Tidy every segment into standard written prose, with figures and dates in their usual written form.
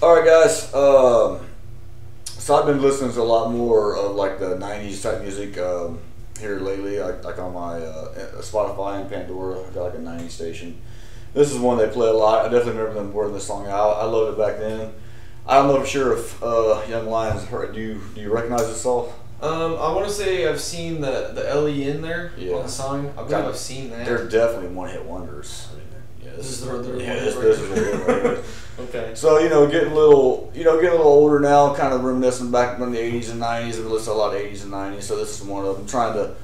All right, guys. So I've been listening to a lot more of like the '90s type music here lately. Like on my Spotify and Pandora, I got like a '90s station. This is one they play a lot. I definitely remember them wording this song out. I loved it back then. I don't know for sure if Young Lions heard. Do you recognize this song? I want to say I've seen the LE in there Yeah. on the song. I believe I've seen that. They're definitely one-hit wonders. I mean, yeah, This is their this is their hit right here. Okay. So getting a little older now, kind of reminiscing back in the '80s and '90s. We listened to a lot of '80s and '90s, so this is one of them. Trying to,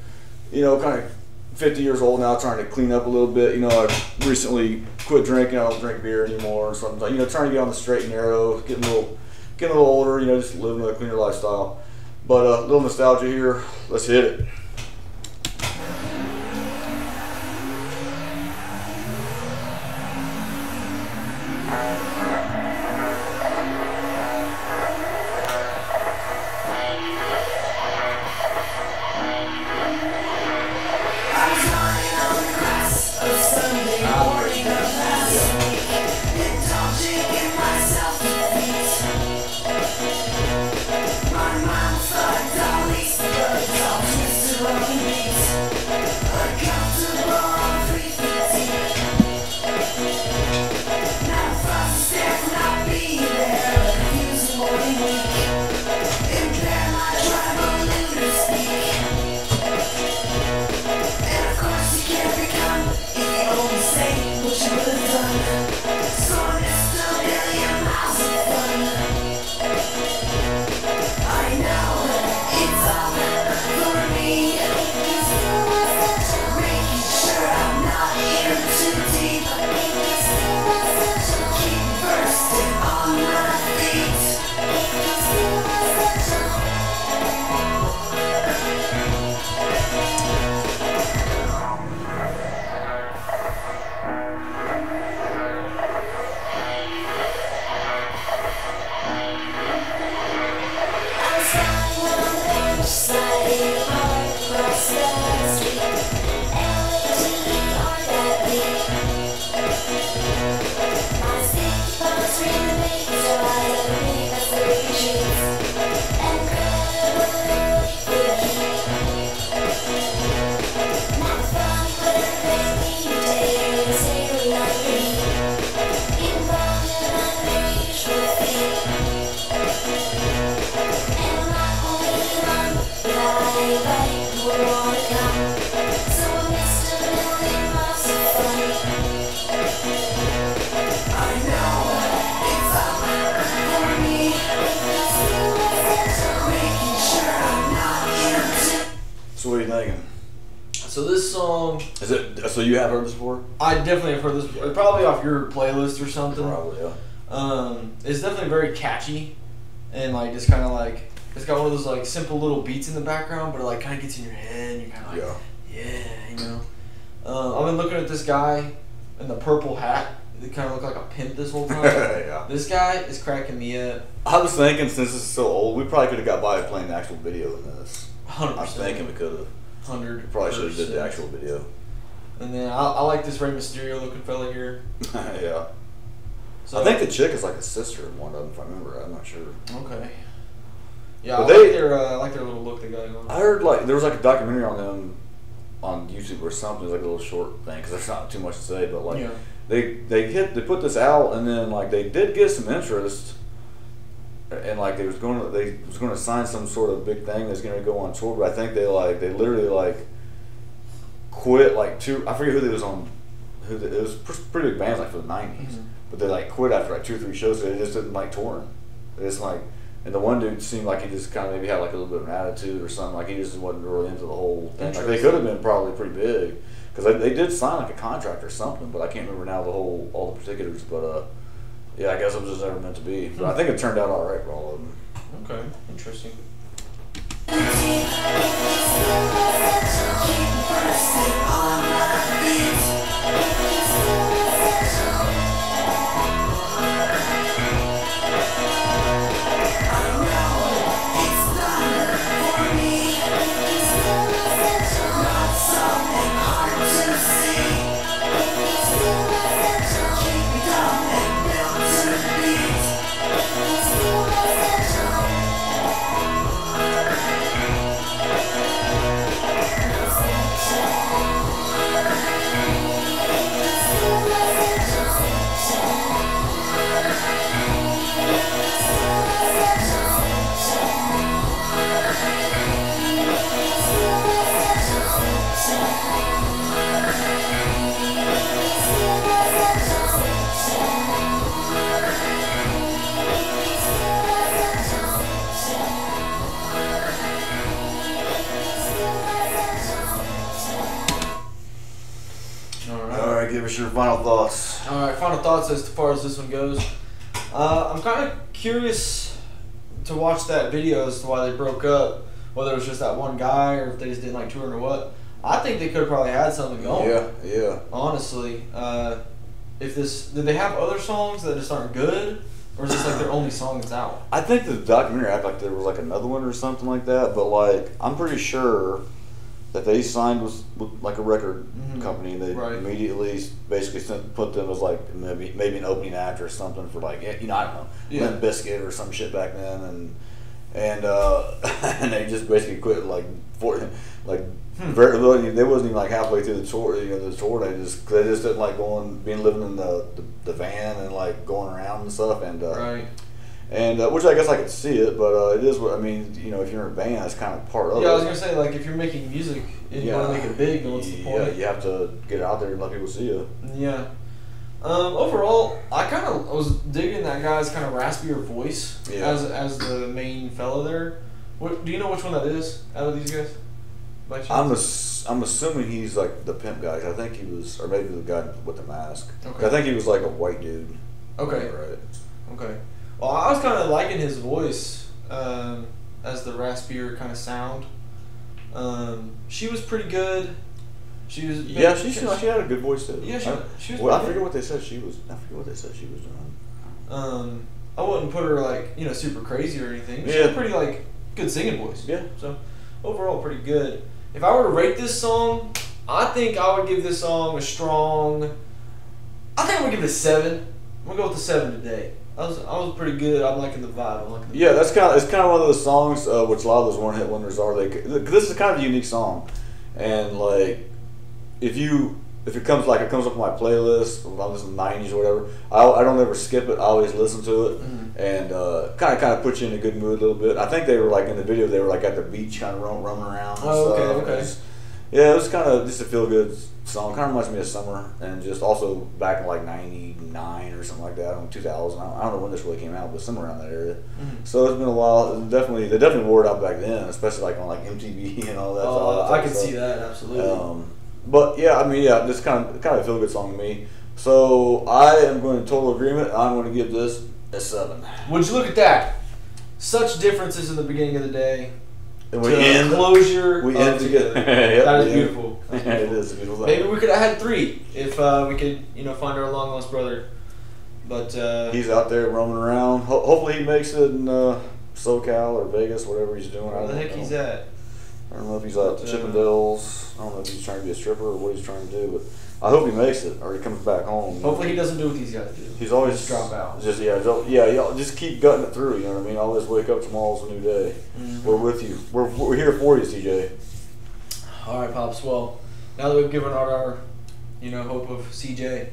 kind of 50 years old now, trying to clean up a little bit. I recently quit drinking. I don't drink beer anymore. So I'm trying to get on the straight and narrow, getting a little older. Just living a cleaner lifestyle. But a little nostalgia here. Let's hit it. So what are you thinking? So this song, Is it? So you have heard this before? I definitely have heard this. Probably off your playlist or something. Probably, yeah. It's definitely very catchy, and like just kind of like it's got one of those like simple little beats in the background, but it like kind of gets in your head, and you're kind of like, yeah. I've been looking at this guy in the purple hat. They kind of look like a pimp this whole time. Yeah. This guy is cracking me up. I was thinking, since this is so old, we probably could have got by playing the actual video in this. 100%. I'm thinking we could have. 100. Probably should have did the actual video. And then I like this Rey Mysterio looking fella here. Yeah. So I think the chick is like a sister in one of them, if I remember right. I'm not sure. Okay. Yeah, But I like their little look they got going. I heard there was like a documentary on them on YouTube or something, like a little short thing, because there's not too much to say, but like Yeah. they put this out, and then like they did get some interest, and like they was going to sign some sort of big thing that's going to go on tour, but I think they literally quit like I forget who they was on, it was pretty big bands like for the '90s, but they like quit after like 2 or 3 shows. So they just didn't like touring. They just like, and the one dude seemed like he just kind of maybe had like a little bit of an attitude or something. Like he just wasn't really into the whole thing. Like they could have been probably pretty big, because they did sign like a contract or something, but I can't remember now all the particulars. But yeah, I guess it was just never meant to be. But I think it turned out all right for all of them. Okay, interesting. What's your final thoughts? All right, final thoughts as far as this one goes. I'm kind of curious to watch that video as to why they broke up, whether it was just that one guy or if they just didn't like touring or what. I think they could have probably had something going. Yeah. Honestly, did they have other songs that just aren't good, or is this like their only song that's out? I think the documentary acted like there was like another one or something like that, but like I'm pretty sure that they signed with like a record company, and they immediately basically put them as like maybe an opening act or something for like, I don't know, Limp Bizkit or some shit back then, and and they just basically quit like they wasn't even like halfway through the tour. The tour they just didn't like living in the van and like going around and stuff, and which I guess I could see it, but it is what I mean. If you're in a band, that's kind of part of it. Yeah, I was gonna say, like, if you're making music and you want to make it big, then what's the point? Yeah, you have to get it out there and let people see you. Yeah. Overall, I was digging that guy's kind of raspier voice as the main fella there. Do you know which one that is out of these guys? By chance? I'm assuming he's like the pimp guy. I think he was, or maybe the guy with the mask. Okay. I think he was like a white dude. Okay. Right. Okay. Well, I was kind of liking his voice as the raspier kind of sound. She was pretty good. She was. Yeah, she had a good voice too. Yeah, she was. Well, I forget what they said she was. I forget what they said she was doing. I wouldn't put her like super crazy or anything. She had a pretty like good singing voice. Yeah. So overall, pretty good. If I were to rate this song, I think I would give this song a strong. I think I'm gonna give it a 7. I'm gonna go with the 7 today. I was pretty good. I'm liking the vibe. It's kind of one of those songs which a lot of those one hit wonders are. This is kind of a unique song, and like if it comes up on my playlist, if I'm listening to the 90s or whatever, I don't ever skip it. I always listen to it, and kind of put you in a good mood a little bit. I think they were like in the video, they were like at the beach, kind of roaming around. Oh, and okay. It was kind of just a feel good song. Kind of reminds me of summer, and just also back in like '99 or something like that. I don't know, 2000. I don't know when this really came out, but somewhere around that area. So it's been a while. They definitely wore it out back then, especially like on like MTV and all that. I can see that absolutely. But yeah, this kind of a feel good song to me. So I am going to total agreement. I'm going to give this a 7. Would you look at that? Such differences in the beginning of the day. And we end closure. We end together. Yep, that is beautiful. It is a beautiful. Maybe we could have had 3 if we could, find our long lost brother. But he's out there roaming around. Hopefully he makes it in SoCal or Vegas, whatever he's doing. Where the heck he's at? I don't know if he's at Chippendales. I don't know if he's trying to be a stripper or what he's trying to do, but I hope he makes it or he comes back home. Hopefully he doesn't do what these guys do. He's always just drop out. Y'all just keep gutting it through. You know what I mean? Always wake up. Tomorrow's a new day. We're with you. We're here for you, CJ. All right, pops. Well, now that we've given out our, hope of CJ,